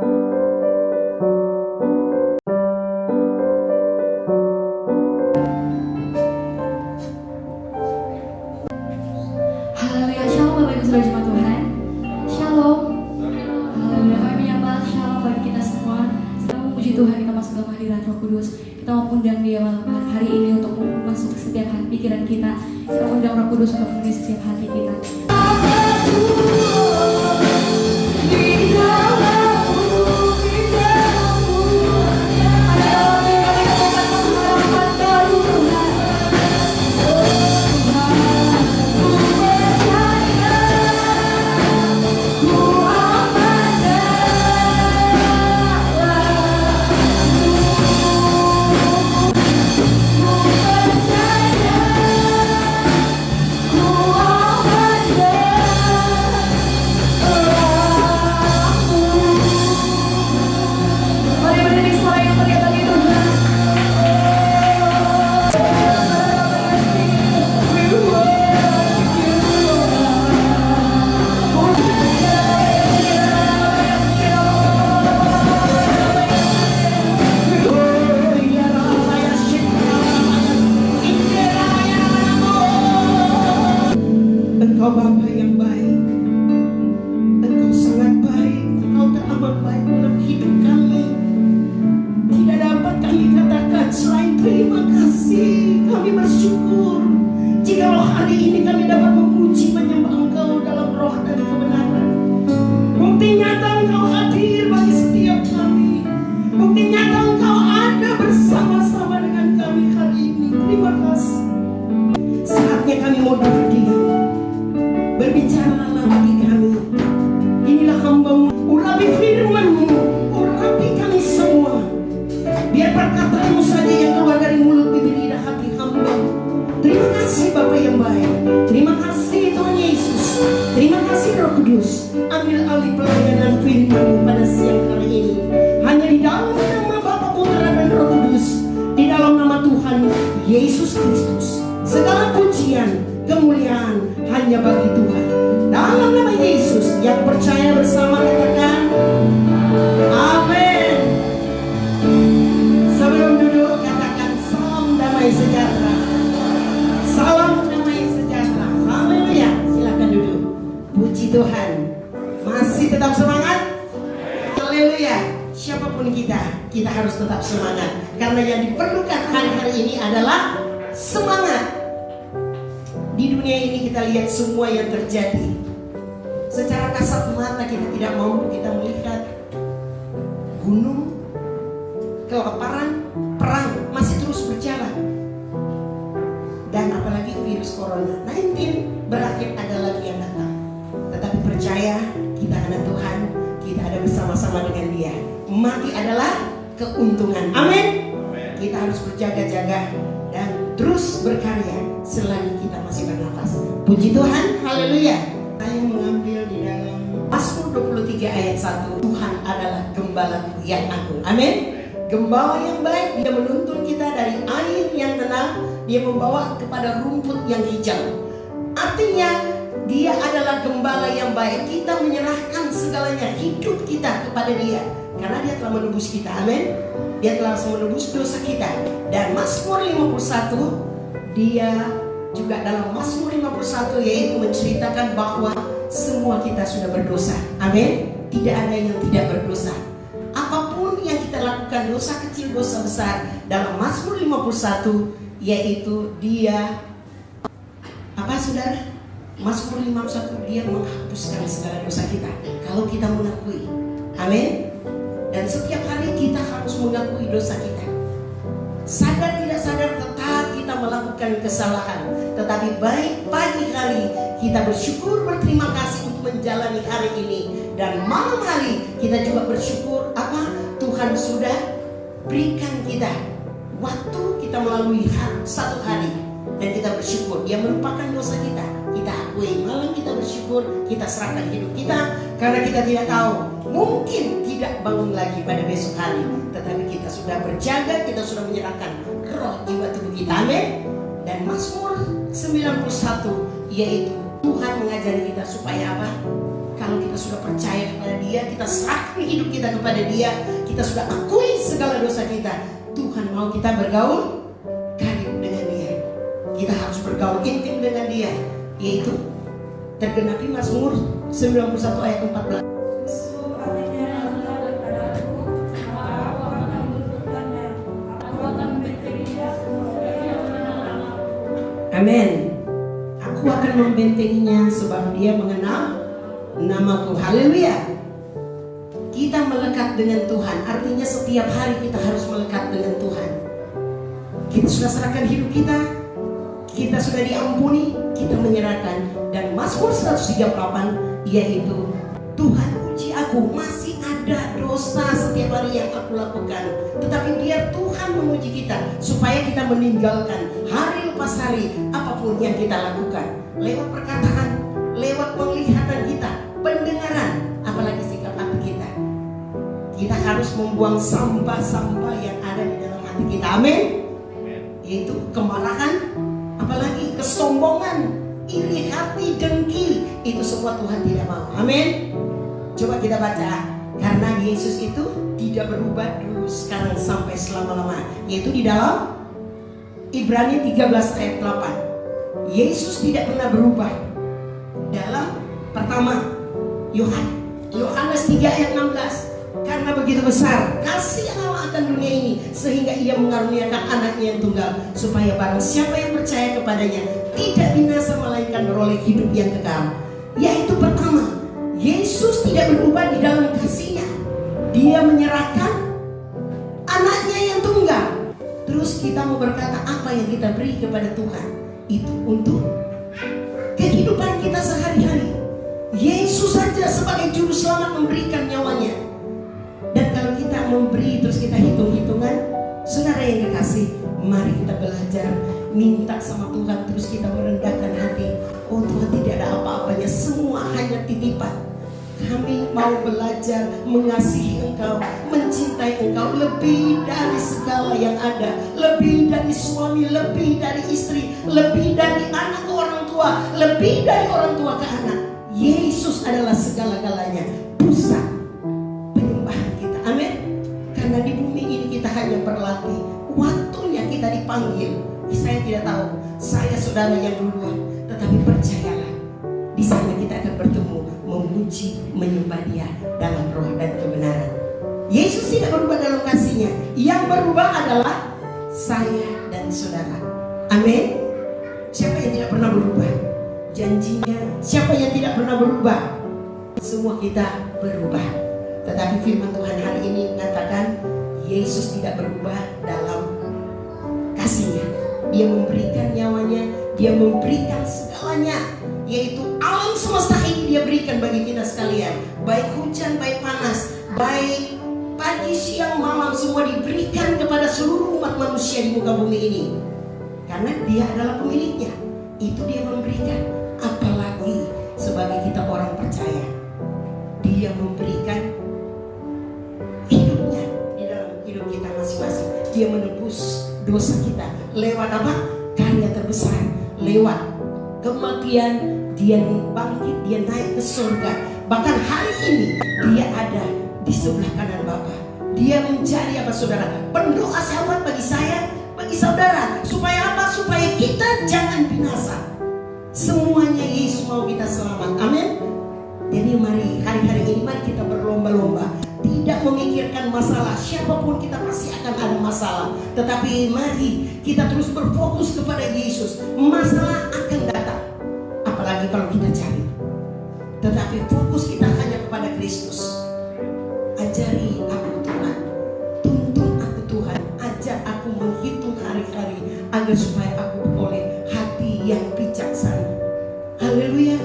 Haleluya, shalom Bapak Ibu Saudara Jemaat Tuhan. Shalom. Haleluya, kami menyembah shalom bagi kita semua. Kita memuji Tuhan, kita masuk dalam hadirat Roh Kudus. Kita mau undang Dia malam hari ini untuk masuk ke setiap hati pikiran kita. Kita undang Roh Kudus untuk memenuhi setiap hati kita. Engkau Bapa yang baik, Engkau sangat baik, Engkau teramat baik dalam hidup kami. Tidak dapat kami katakan selain terima kasih. Kami bersyukur jikalau hari ini kami dapat memuji menyembah Engkau dalam roh dan kebenaran. Bukti nyata Engkau hadir bagi setiap kami. Bukti nyata Engkau ada bersama-sama dengan kami hari ini. Terima kasih. Saatnya kami mau duduk diam. Berbicaralah bagi kami. Inilah hamba-Mu, urapi firman-Mu, urapi kami semua. Biar perkataan-Mu saja yang keluar dari mulut, bibir, lidah, hati hamba-Mu. Terima kasih Bapa yang baik. Terima kasih Tuhan Yesus. Terima kasih Roh Kudus. Ambil alih pelayanan firman-Mu pada siang hari ini. Hanya di dalam nama Bapa, Putra dan Roh Kudus. Di dalam nama Tuhan Yesus Kristus. Segala pujian, kemuliaan hanya bagi Tuhan. Dalam nama Yesus, yang percaya bersama katakan amin. Sebelum duduk katakan salam damai sejahtera. Salam damai sejahtera. Haleluya. Silakan duduk. Puji Tuhan. Masih tetap semangat? Haleluya. Siapapun kita harus tetap semangat. Karena yang diperlukan hari-hari ini adalah semangat. Di dunia ini kita lihat semua yang terjadi. Secara kasat mata kita tidak mampu kita melihat gunung, kelaparan, perang masih terus berjalan. Dan apalagi virus corona-19 berakhir ada lagi yang datang. Tetapi percaya kita anak Tuhan, kita ada bersama-sama dengan Dia. Mati adalah keuntungan. Amin. Kita harus berjaga-jaga dan terus berkarya selagi kita masih bernafas. Puji Tuhan, haleluya. Saya mengambil di dalam Mazmur 23 ayat 1. Tuhan adalah gembala yang agung. Amin. Gembala yang baik, Dia menuntun kita dari air yang tenang. Dia membawa kepada rumput yang hijau. Artinya Dia adalah gembala yang baik. Kita menyerahkan segalanya, hidup kita kepada Dia. Karena Dia telah menebus kita. Amin. Dia telah menebus dosa kita. Dan Mazmur 51, Dia juga dalam Mazmur 51 yaitu menceritakan bahwa semua kita sudah berdosa. Amin. Tidak ada yang tidak berdosa. Apapun yang kita lakukan, dosa kecil, dosa besar, dalam Mazmur 51 yaitu Dia apa saudara? Mazmur 51 Dia menghapuskan segala dosa kita kalau kita mengakui. Amin. Dan setiap hari kita harus mengakui dosa kita. Sadar tidak sadar tetap kita melakukan kesalahan. Tetapi baik pagi hari kita bersyukur, berterima kasih untuk menjalani hari ini. Dan malam hari kita juga bersyukur apa Tuhan sudah berikan kita waktu kita melalui satu hari. Dan kita bersyukur Dia melupakan dosa kita. Kita akui, malam kita bersyukur, kita serahkan hidup kita. Karena kita tidak tahu, mungkin tidak bangun lagi pada besok hari. Tetapi kita sudah berjaga, kita sudah menyerahkan roh, jiwa, tubuh kita. Amin. Dan Mazmur 91 yaitu Tuhan mengajari kita supaya apa? Kalau kita sudah percaya kepada Dia, kita serahkan hidup kita kepada Dia, kita sudah akui segala dosa kita, Tuhan mau kita bergaul karib dengan Dia. Kita harus bergaul intim dengan Dia, yaitu tergenapi Mazmur 91 ayat 14. Amin. Aku akan membentenginya sebab dia mengenal namaku. Haleluya. Kita melekat dengan Tuhan. Artinya setiap hari kita harus melekat dengan Tuhan. Kita sudah serahkan hidup kita, kita sudah diampuni, kita menyerahkan. Dan Mazmur 138 yaitu Tuhan uji aku, masih ada dosa setiap hari yang aku lakukan, tetapi biar Tuhan menguji kita supaya kita meninggalkan hari lepas hari apapun yang kita lakukan, lewat perkataan, lewat penglihatan kita, pendengaran, apalagi sikap hati kita. Kita harus membuang sampah-sampah yang ada di dalam hati kita. Amin. Yaitu kemarahan, apalagi kesombongan, iri hati, dengki. Itu semua Tuhan tidak mau. Amin. Coba kita baca. Karena Yesus itu tidak berubah dulu, sekarang, sampai selama-lama. Yaitu di dalam Ibrani 13 ayat 8. Yesus tidak pernah berubah. Dalam pertama Yohanes 3 ayat 16. Karena begitu besar kasih Allah akan dunia ini, sehingga ia mengaruniakan anaknya yang tunggal, supaya barang siapa yang percaya kepadanya tidak binasa melainkan beroleh hidup yang kekal. Yaitu pertama, Yesus tidak berubah di dalam kasihnya. Dia menyerahkan anaknya yang tunggal. Terus kita mau berkata apa yang kita beri kepada Tuhan, itu untuk kehidupan kita sehari-hari. Yesus saja sebagai juru selamat memberikan nyawanya. Dan kalau kita memberi terus kita hitung-hitungan, saudara yang kekasih, mari kita belajar minta sama Tuhan, terus kita merendahkan hati. Oh Tuhan, tidak ada apa-apanya, semua hanya titipan. Kami mau belajar mengasihi Engkau, mencintai Engkau lebih dari segala yang ada, lebih dari suami, lebih dari istri, lebih dari anak ke orang tua, lebih dari orang tua ke anak. Yesus adalah segala-galanya, pusat penyembahan kita. Amin. Karena di bumi ini kita hanya berlatih, waktunya kita dipanggil. Saya tidak tahu, saya saudara yang duluan, tetapi percayalah, di sana kita akan bertemu, memuji, menyembah Dia dalam roh dan kebenaran. Yesus tidak berubah dalam kasihnya. Yang berubah adalah saya dan saudara. Amin. Siapa yang tidak pernah berubah? Janjinya, siapa yang tidak pernah berubah? Semua kita berubah. Tetapi firman Tuhan hari ini mengatakan Yesus tidak berubah dalam kasihnya. Dia memberikan nyawanya, Dia memberikan segalanya, yaitu alam semesta ini Dia berikan bagi kita sekalian. Baik hujan, baik panas, baik pagi, siang, malam, semua diberikan kepada seluruh umat manusia di muka bumi ini. Karena Dia adalah pemiliknya. Itu Dia memberikan. Apalagi sebagai kita orang percaya, Dia memberikan hidupnya di dalam hidup kita masing-masing. Dia menebus dosa kita. Lewat apa? Karya terbesar. Lewat kematian, Dia bangkit, Dia naik ke surga. Bahkan hari ini Dia ada di sebelah kanan Bapa. Dia menjadi apa saudara? Pendoa sahabat bagi saya, bagi saudara. Supaya apa? Supaya kita jangan binasa. Semuanya Yesus mau kita selamat. Amin. Jadi mari hari-hari ini mari kita berlomba-lomba, tidak memikirkan masalah. Siapapun kita pasti akan ada masalah, tetapi mari kita terus berfokus kepada Yesus. Masalah akan datang, apalagi kalau kita cari. Tetapi fokus kita hanya kepada Kristus. Ajari aku Tuhan, tuntun aku Tuhan, ajar aku menghitung hari-hari agar supaya aku boleh hati yang bijaksana. Haleluya.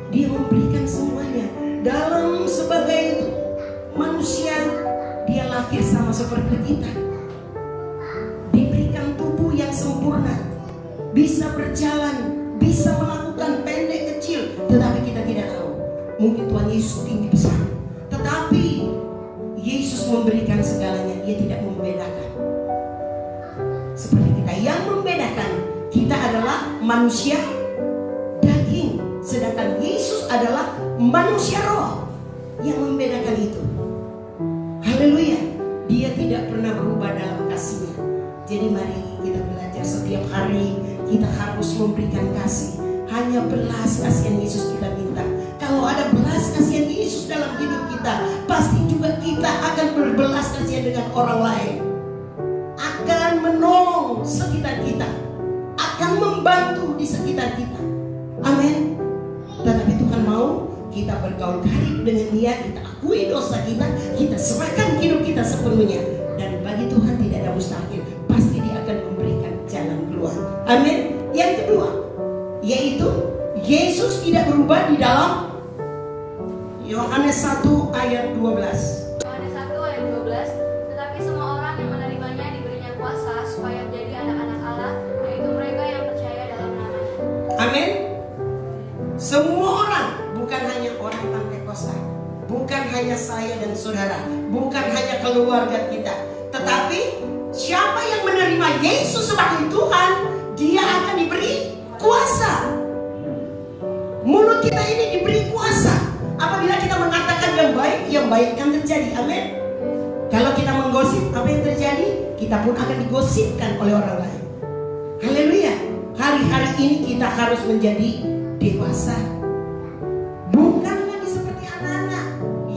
Dia memberikan semuanya. Dalam sebagai manusia, Dia lahir sama seperti kita, diberikan tubuh yang sempurna, bisa berjalan, bisa melakukan pendek kecil. Tetapi kita tidak tahu, mungkin Tuhan Yesus tinggi besar, tetapi Yesus memberikan segalanya. Dia tidak membedakan seperti kita. Yang membedakan kita adalah manusia daging, sedangkan Yesus adalah manusia roh yang membedakan itu. Haleluya. Dia tidak pernah berubah dalam kasihnya. Jadi mari kita belajar setiap hari. Kita harus memberikan kasih. Hanya belas kasihan Yesus kita minta. Kalau ada belas kasihan Yesus dalam hidup kita, pasti juga kita akan berbelas kasihan dengan orang lain, akan menolong sekitar kita, akan membantu di sekitar kita. Amin. Tetapi Tuhan mau kita bergaul karib dengan Dia, kita akui dosa kita serahkan hidup kita sepenuhnya. Dan bagi Tuhan tidak ada mustahil, pasti Dia akan memberikan jalan keluar. Amin. Yang kedua, yaitu Yesus tidak berubah di dalam Yohanes 1 ayat 12. Yohanes 1 ayat 12, tetapi semua orang yang menerimanya diberinya kuasa supaya menjadi anak-anak Allah, yaitu mereka yang percaya dalam namanya. Amin. Semua orang, bukan hanya orang Pantekosta, bukan hanya saya dan saudara, bukan hanya keluarga kita, tetapi siapa yang menerima Yesus sebagai Tuhan, dia akan diberi kuasa. Mulut kita ini diberi kuasa. Apabila kita mengatakan yang baik akan terjadi. Amin. Kalau kita menggosip, apa yang terjadi? Kita pun akan digosipkan oleh orang lain. Haleluya. Hari-hari ini kita harus menjadi dewasa. Bukan lagi seperti anak-anak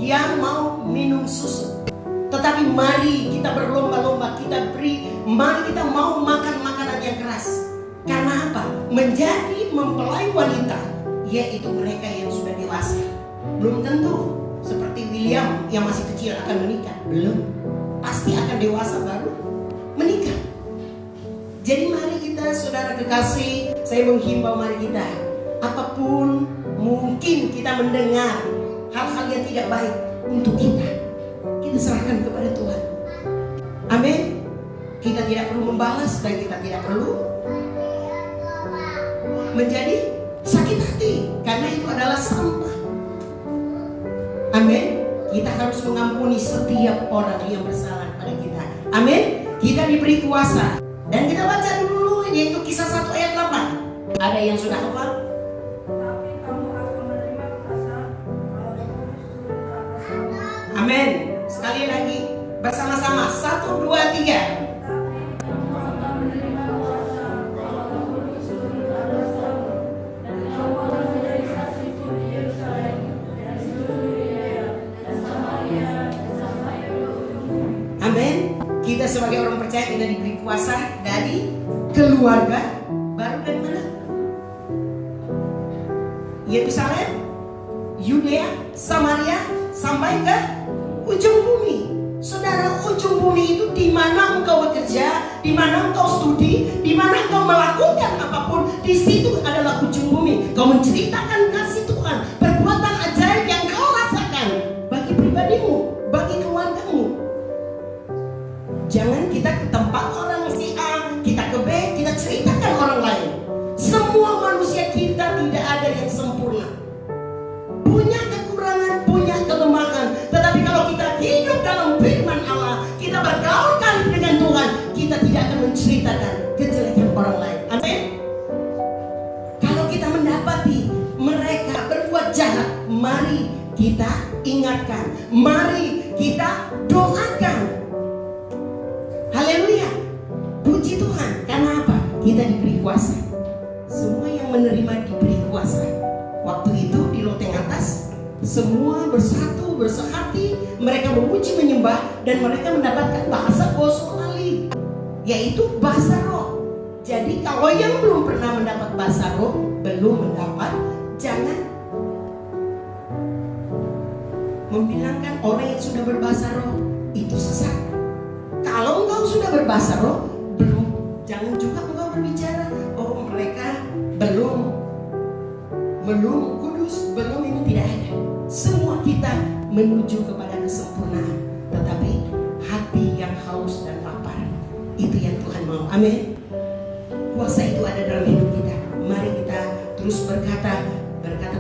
yang mau minum susu. Tetapi mari kita berlomba-lomba, mari kita mau makan makanan yang keras. Karena apa? Menjadi mempelai wanita, yaitu mereka yang sudah dewasa. Belum tentu seperti William yang masih kecil akan menikah. Belum. Pasti akan dewasa baru menikah. Jadi mari kita, saudara kekasih, saya menghimbau mari kita, apapun mungkin kita mendengar hal-hal yang tidak baik untuk kita serahkan kepada Tuhan. Amin. Kita tidak perlu membalas dan kita tidak perlu menjadi sakit hati, karena itu adalah sampah. Amin. Kita harus mengampuni setiap orang yang bersalah pada kita. Amin. Kita diberi kuasa. Dan kita baca dulu, yaitu Kisah 1 ayat 8. Ada yang sudah hafal? Amin. Sekali lagi bersama-sama. 1, 2, 3. Amin. Kita sebagai orang percaya kita diberi kuasa dari keluarga. Baru dari mana? Yerusalem, Yudea, Samaria, sampai ke ujung bumi. Saudara, ujung bumi itu di mana engkau bekerja, di mana engkau studi, di mana engkau melakukan apapun, di situ adalah ujung bumi. Kau menceritakan kasih Tuhan, perbuatan ajaib yang kau rasakan bagi pribadimu, bagi keluargamu. Jangan kita ke tempat orang si A, kita ke B, kita ceritakan orang lain. Semua manusia kita tidak ada yang sempurna. Punya kekurangan, punya kelemahan. Tetapi kalau kita hidup dalam firman Allah, kita bergaul dengan Tuhan, kita tidak akan menceritakan kejelekan orang lain. Amin. Kalau kita mendapati mereka berbuat jahat, mari kita ingatkan, mari kita doakan. Haleluya. Puji Tuhan. Karena apa? Kita diberi kuasa. Semua yang menerima diberi kuasa. Waktu itu di loteng atas, semua bersatu, bersehati, mereka memuji, menyembah, dan mereka mendapatkan bahasa glossolalia, yaitu bahasa roh. Jadi kalau yang belum pernah mendapat bahasa roh, belum mendapat, jangan membilangkan orang yang sudah berbahasa roh itu sesat. Kalau engkau sudah berbahasa roh, belum, jangan juga engkau berbicara, oh mereka belum kudus, belum, ini tidak ada. Semua kita menuju kepada kesempurnaan, tetapi hati yang haus dan lapar, itu yang Tuhan mau. Amin. Kuasa itu ada dalam hidup kita. Mari kita terus berkata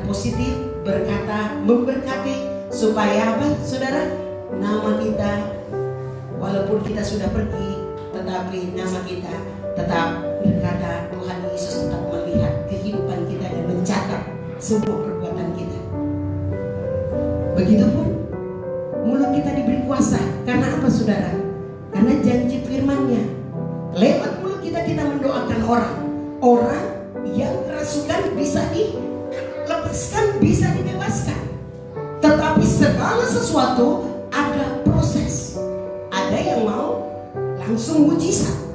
positif, berkata memberkati, supaya apa, saudara? Nama kita, walaupun kita sudah pergi, tetapi nama kita tetap berkata, Tuhan Yesus tetap melihat kehidupan kita dan mencatat semua perbuatan kita. Begitupun mulut kita diberi kuasa. Karena apa saudara? Karena janji firman-Nya. Lewat mulut kita mendoakan orang. Orang yang kerasukan bisa dilepaskan, bisa dibebaskan. Tetapi segala sesuatu ada proses. Ada yang mau langsung mujizat.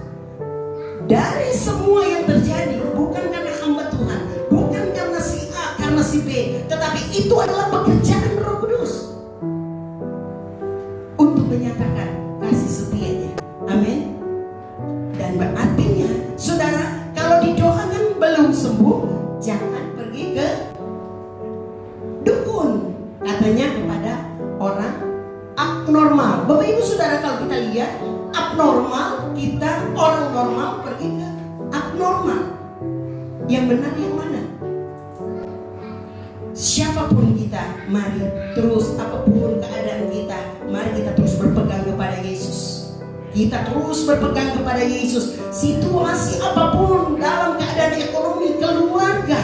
Dari semua yang terjadi bukan karena hamba Tuhan, bukan karena si A, karena si B, tetapi itu adalah pekerjaan Roh Kudus untuk menyatakan kasih setianya. Amin. Dan berartinya saudara, kalau didoakan belum sembuh, jangan pergi ke dukun, katanya kepada orang abnormal. Bapak Ibu Saudara, kalau kita lihat abnormal, kita orang normal pergi ke abnormal. Yang benar yang mana? Siapapun kita, mari terus, apapun keadaan kita, mari kita terus berpegang kepada Yesus. Kita terus berpegang kepada Yesus. Situasi apapun, dalam keadaan ekonomi, keluarga,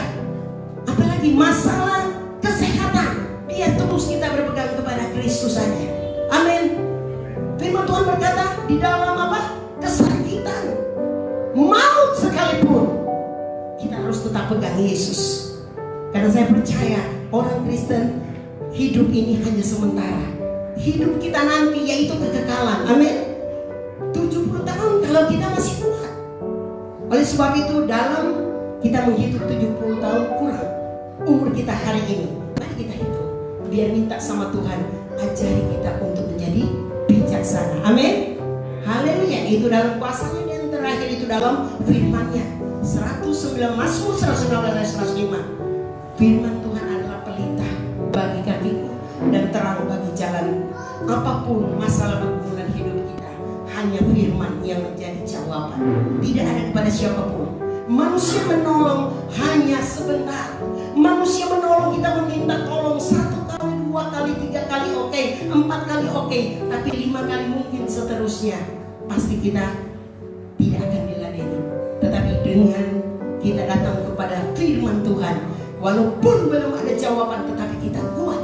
apalagi masalah kesehatan, biar terus kita berpegang kepada Kristus saja. Amin. Firman Tuhan berkata, di dalam apa? Kesakitan, maut sekalipun, kita harus tetap pegang Yesus. Karena saya percaya orang Kristen hidup ini hanya sementara. Hidup kita nanti yaitu kekekalan. Amin. 70 tahun kalau kita masih kuat. Oleh sebab itu, dalam kita menghitung 70 tahun kurang umur kita hari ini, mari kita hitung. Biar minta sama Tuhan, ajari kita untuk menjadi bijaksana. Amin. Haleluya. Itu dalam kuasanya, dan terakhir itu dalam firman-Nya. 109 Mazmur 119 ayat 105. Firman Tuhan adalah pelita bagi kakiku dan terang bagi jalanku. Apapun masalah berhubungan hidup kita, hanya firman yang menjadi jawaban. Tidak ada kepada siapapun. Manusia menolong hanya sebentar. Manusia menolong, kita meminta tolong 1 kali, 2 kali, 3 kali oke, 4 kali oke, tapi 5 kali mungkin seterusnya pasti kita tidak akan diladeni. Tetapi dengan kita datang kepada firman Tuhan, walaupun belum ada jawaban, tetapi kita kuat.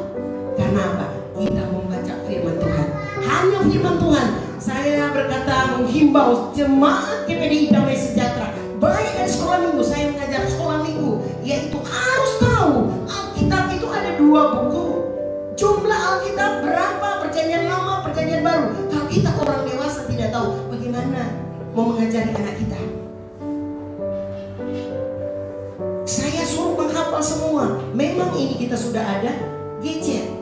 Karena apa? Kita membaca firman Tuhan. Hanya firman Tuhan. Saya berkata, menghimbau jemaat GPDI Damai Sejahtera, baik dari sekolah minggu, saya mengajar sekolah minggu, yaitu harus tahu Alkitab itu ada 2 buku. Jumlah Alkitab berapa? Perjanjian Lama, Perjanjian Baru. Kalau kita orang dewasa tidak tahu, bagaimana mau mengajari anak kita? Saya suruh menghafal semua. Memang ini kita sudah ada gadget.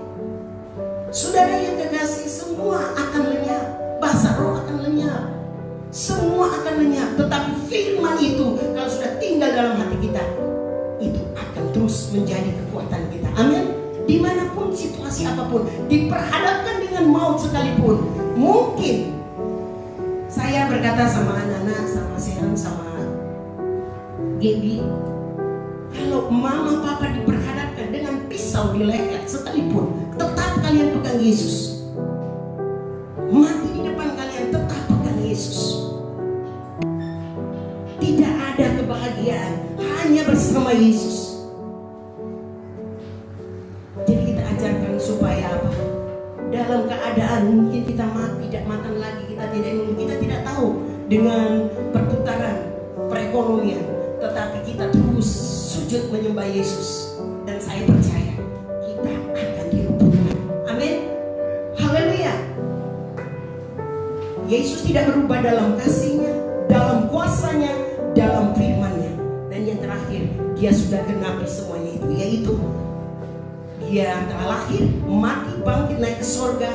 Saudara yang kekasih, semua akan lenyap. Bahasa roh akan lenyap. Semua akan lenyap. Tetapi firman itu kalau sudah tinggal dalam hati kita, itu akan terus menjadi kekuatan kita. Amin. Dimanapun situasi apapun, diperhadapkan dengan maut sekalipun. Mungkin saya berkata sama anak-anak, sama Sharon, sama Gaby, kalau mama papa diperhadapkan dengan pisau di leher sekalipun, tetap kalian pegang Yesus. Mati di depan kalian, tetap pegang Yesus. Tidak ada kebahagiaan hanya bersama Yesus. Jadi kita ajarkan supaya apa? Dalam keadaan mungkin kita tidak makan lagi, kita tidak minum, kita tidak tahu dengan perputaran perekonomian, tetapi kita terus sujud menyembah Yesus. Dan saya percaya kita akan diluputkan. Amin. Haleluya. Yesus tidak berubah dalam kasih-Nya, dalam kuasa-Nya, dalam firman-Nya. Dan yang terakhir, Dia sudah genapi semuanya itu, yaitu Dia telah lahir, mati, bangkit, naik ke surga,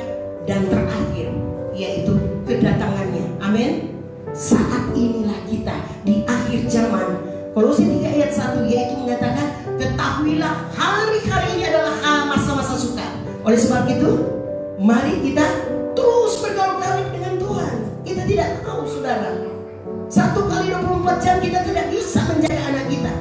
dan terakhir yaitu kedatangannya. Amin. Saat inilah kita di akhir zaman. Kolose 3 ayat 1 yaitu mengatakan, ketahuilah hari-hari ini adalah masa-masa sukar. Oleh sebab itu, mari kita terus bergaul karib dengan Tuhan. Kita tidak tahu saudara, 1 kali 24 jam kita tidak bisa menjaga anak kita.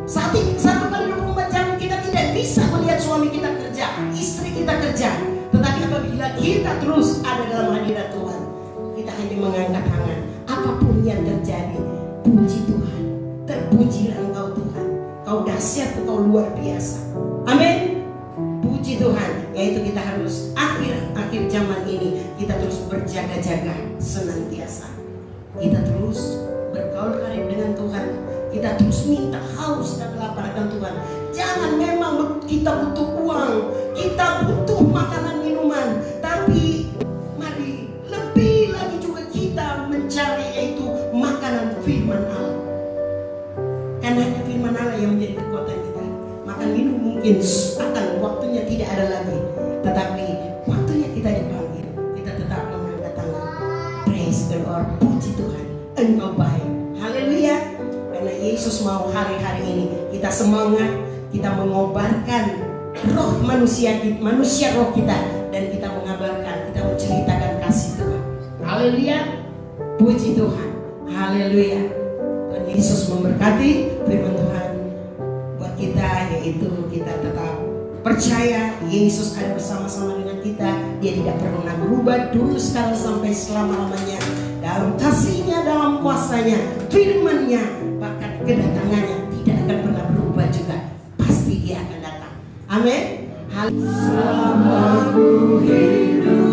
1 kali 24 jam kita tidak bisa melihat suami kita kerja, istri kita kerja. Tetapi apabila kita terus ada dalam hadirat Tuhan, kita hanya mengangkat tangan. Apapun yang terjadi, puji Tuhan. Terpujilah Engkau Tuhan. Kau dahsyat, Engkau luar biasa. Amin. Puji Tuhan, yaitu kita harus akhir zaman ini kita terus berjaga-jaga senantiasa. Kita terus bergaul karib dengan Tuhan. Kita terus minta haus dan lapar akan Tuhan. Jangan memang kita butuh uang, kita butuh makanan minuman, tapi mari lebih lagi juga kita mencari yaitu makanan firman Allah. Karena hanya firman Allah yang menjadi kekuatan kita. Makan minum mungkin akan waktunya tidak ada lagi, tetapi waktunya kita dipanggil, kita tetap mengangkat tangan. Praise the Lord, puji Tuhan, Engkau baik. Haleluya. Karena Yesus mau hari-hari ini kita semangat, kita mengobarkan roh manusia roh kita, dan kita mengabarkan, kita menceritakan kasih Tuhan. Haleluya. Puji Tuhan. Haleluya. Tuhan Yesus memberkati firman Tuhan buat kita, yaitu kita tetap percaya Yesus ada bersama-sama dengan kita. Dia tidak pernah berubah dulu, sekarang, sampai selama-lamanya. Dalam kasihnya, dalam kuasanya, firman-Nya, bahkan kedatangannya tidak akan pernah berubah juga. Pasti Dia akan datang. Amin. Selama ku hidup